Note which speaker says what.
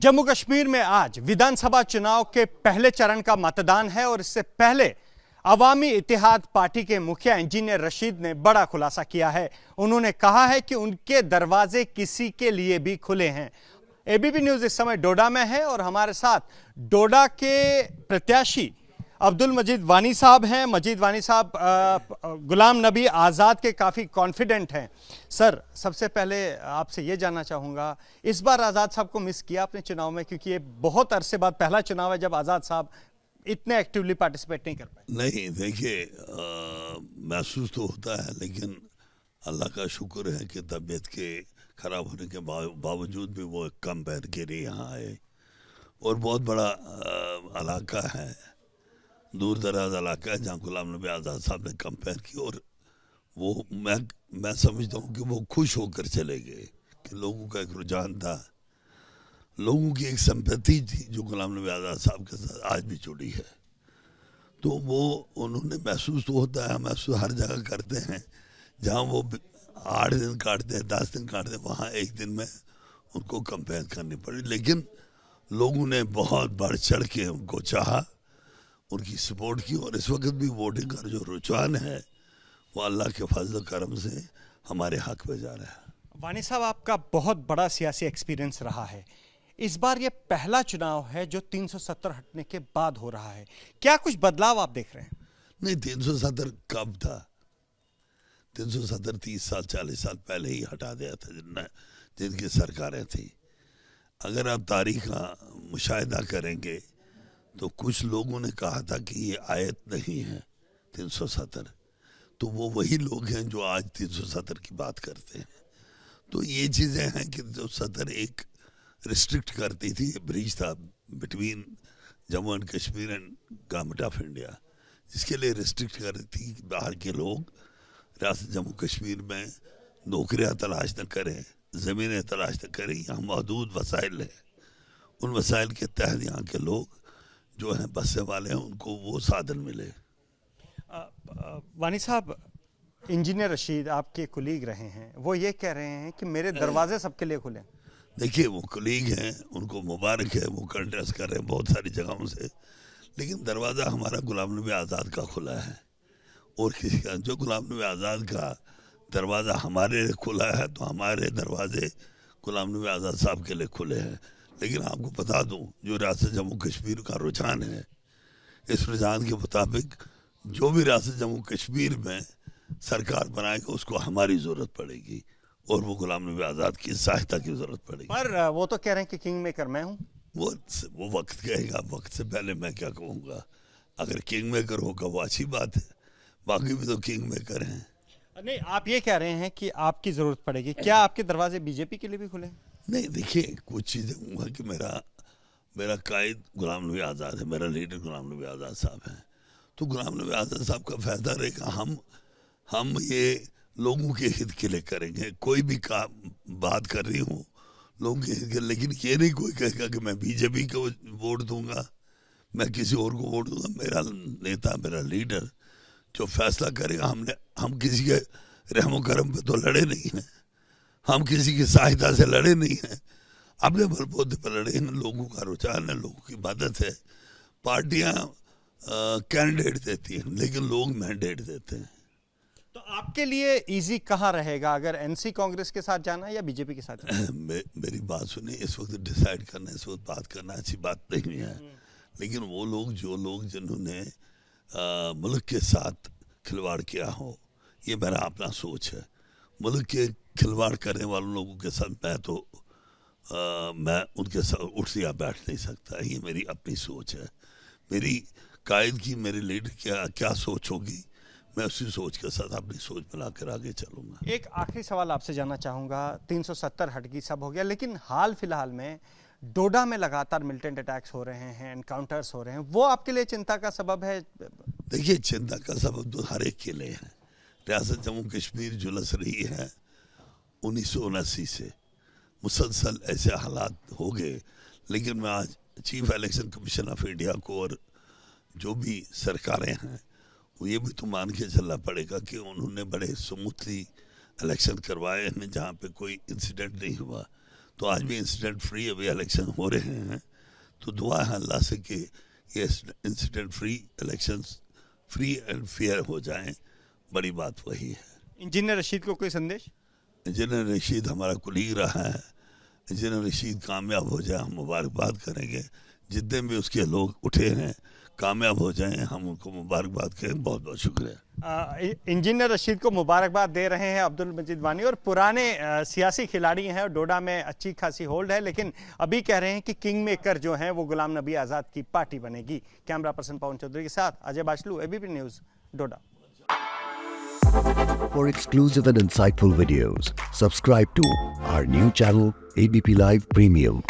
Speaker 1: जम्मू कश्मीर में आज विधानसभा चुनाव के पहले चरण का मतदान है और इससे पहले अवामी इत्तेहाद पार्टी के मुखिया इंजीनियर रशीद ने बड़ा खुलासा किया है। उन्होंने कहा है कि उनके दरवाजे किसी के लिए भी खुले हैं। एबीपी न्यूज इस समय डोडा में है और हमारे साथ डोडा के प्रत्याशी अब्दुल मजीद वानी साहब हैं। मजीद वानी साहब गुलाम नबी आज़ाद के काफ़ी कॉन्फिडेंट हैं। सर, सबसे पहले आपसे ये जानना चाहूँगा, इस बार आज़ाद साहब को मिस किया अपने चुनाव में, क्योंकि ये बहुत अरसे बाद पहला चुनाव है जब आज़ाद साहब इतने एक्टिवली पार्टिसिपेट नहीं कर पाए।
Speaker 2: नहीं, देखिए, महसूस तो होता है, लेकिन अल्लाह का शुक्र है कि तबीयत के ख़राब होने के बावजूद भी वो कम पैर के लिए यहाँ आए। और बहुत बड़ा इलाका है, दूर दराज इलाका है, जहाँ गुलाम नबी आज़ाद साहब ने कंपेयर की। और वो मैं समझता हूँ कि वो खुश होकर चले गए कि लोगों का एक रुझान था, लोगों की एक सिंपैथी थी जो गुलाम नबी आज़ाद साहब के साथ आज भी जुड़ी है। तो वो उन्होंने महसूस तो होता है, महसूस हर जगह करते हैं। जहाँ वो 8 दिन काटते हैं, 10 दिन काटते हैं, वहाँ एक दिन में उनको कंपेयर करनी पड़ी। लेकिन लोगों ने बहुत बढ़ चढ़ के उनको चाहा, उनकी सपोर्ट की। और इस वक्त भी वोटिंग का जो रुझान है वो अल्लाह के फजल करम से हमारे हक में जा रहा है।
Speaker 1: वानी साहब, आपका बहुत बड़ा सियासी एक्सपीरियंस रहा है। इस बार ये पहला चुनाव है जो 370 हटने के बाद हो रहा है। क्या कुछ बदलाव आप देख रहे हैं?
Speaker 2: नहीं, 370 कब था? 370 30 साल 40 साल पहले ही हटा दिया था जिनकी सरकारें थी। अगर आप तारीख का मुशाहिदा करेंगे तो कुछ लोगों ने कहा था कि ये आयत नहीं है 370, तो वो वही लोग हैं जो आज 370 की बात करते हैं। तो ये चीज़ें हैं कि 370 एक रिस्ट्रिक्ट करती थी, ब्रिज था between Jammu and Kashmir and government of India, जिसके लिए रिस्ट्रिक्ट कर रही थी कि बाहर के लोग रियासत जम्मू कश्मीर में नौकरियां तलाश न करें, ज़मीनें तलाश न करें। यहाँ महदूद वसाइल हैं, उन वसाइल के तहत यहाँ के लोग जो हैं बसने वाले हैं उनको वो साधन मिले।
Speaker 1: वानी साहब, इंजीनियर रशीद आपके कुलीग रहे हैं, वो ये कह रहे हैं कि मेरे दरवाजे सबके लिए खुले।
Speaker 2: देखिए, वो कुलीग हैं, उनको मुबारक है, वो कंटेस्ट कर रहे हैं बहुत सारी जगहों से, लेकिन दरवाज़ा हमारा गुलाम नबी आज़ाद का खुला है और किसी का। जो गुलाम नबी आज़ाद का दरवाज़ा हमारे लिए खुला है तो हमारे दरवाजे गुलाम नबी आज़ाद साहब के लिए खुले हैं। लेकिन आपको बता दूं, जो रियासत जम्मू कश्मीर का रुझान है, इस रुझान के मुताबिक जो भी रियासत जम्मू कश्मीर में सरकार बनाएगा उसको हमारी ज़रूरत पड़ेगी और वो गुलाम नबी आज़ाद की सहायता की ज़रूरत पड़ेगी।
Speaker 1: पर वो तो कह रहे हैं कि किंग मेकर मैं हूँ।
Speaker 2: वो वक्त कहेगा, वक्त से पहले मैं क्या कहूँगा। अगर किंग मेकर होगा वो अच्छी बात है, बाकी भी तो किंग मेकर हैं।
Speaker 1: नहीं, आप ये कह रहे हैं कि आपकी ज़रूरत पड़ेगी। क्या आपके दरवाजे बीजेपी के लिए भी खुले?
Speaker 2: नहीं, देखिए, कुछ चीज़ें हुआ कि मेरा कायद गुलाम नबी आज़ाद है, मेरा लीडर गुलाम नबी आज़ाद साहब हैं। तो गुलाम नबी आज़ाद साहब का फैसला रहेगा। हम ये लोगों के हित के लिए करेंगे। कोई भी बात कर रही हूँ लोगों के हित के, लेकिन ये नहीं कोई कहेगा कि मैं बीजेपी को वोट दूंगा, मैं किसी और को वोट दूंगा। मेरा नेता, मेरा लीडर जो फैसला करेगा। हम किसी के रहमो करम पे तो लड़े नहीं हैं, हम किसी की सहायता से लड़े नहीं हैं, अपने बलबूते पर लड़े हैं। लोगों का रुझान है, लोगों की मदद है। पार्टियां कैंडिडेट देती हैं लेकिन लोग मैंडेट देते हैं।
Speaker 1: तो आपके लिए इजी कहाँ रहेगा, अगर एनसी कांग्रेस के साथ जाना है या बीजेपी के साथ जाना?
Speaker 2: मेरी बात सुनिए, इस वक्त डिसाइड करना, इस वक्त बात करना अच्छी बात नहीं है। लेकिन वो लोग जिन्होंने मुल्क के साथ खिलवाड़ किया हो, ये मेरा अपना सोच है। मुल्क के खिलवाड़ करने वाले लोगों के साथ मैं उनके साथ उठ या बैठ नहीं सकता। ये मेरी अपनी सोच है। मेरी कायद की, मेरे लीडर क्या सोच होगी, मैं उसी सोच के साथ अपनी सोच मिलाकर आगे चलूँगा।
Speaker 1: एक आखिरी सवाल आपसे जानना चाहूँगा। 370 हटगी सब हो गया, लेकिन हाल फिलहाल में डोडा में लगातार मिलिटेंट अटैक्स हो रहे हैं, एनकाउंटर्स हो रहे हैं, वो आपके लिए चिंता का सबब है?
Speaker 2: देखिए, चिंता का सबब तो हर एक के लिए है। रियासत जम्मू कश्मीर झुलस रही है 1979 से, मुसलसल ऐसे हालात हो गए। लेकिन मैं आज chief election commission of India को और जो भी सरकारें हैं वो ये भी तो मान के चलना पड़ेगा कि उन्होंने बड़े स्मूथली इलेक्शन करवाए हैं, जहाँ पे कोई इंसिडेंट नहीं हुआ। तो तो आज भी इंसिडेंट फ्री अभी इलेक्शन हो रहे हैं। तो दुआ है अल्लाह से कि ये incident free elections free and fair हो जाएं, बड़ी बात वही है।
Speaker 1: इंजीनियर रशीद को कोई संदेश?
Speaker 2: इंजीनियर रशीद हमारा कुलीग रहा है, इंजीनियर रशीद कामयाब हो जाए, हम मुबारकबाद करेंगे। जितने भी उसके लोग उठे हैं कामयाब हो जाएं, हम उनको मुबारकबाद करें। बहुत बहुत शुक्रिया।
Speaker 1: इंजीनियर रशीद को मुबारकबाद दे रहे हैं अब्दुल मजीद वानी, और पुराने सियासी खिलाड़ी हैं और डोडा में अच्छी खासी होल्ड है, लेकिन अभी कह रहे हैं कि किंग मेकर जो हैं वो गुलाम नबी आज़ाद की पार्टी बनेगी। कैमरा पर्सन पवन चौधरी के साथ Ajay Bachlu, ABP news, Doda.
Speaker 3: For exclusive and insightful videos, subscribe to our new channel ABP Live Premium.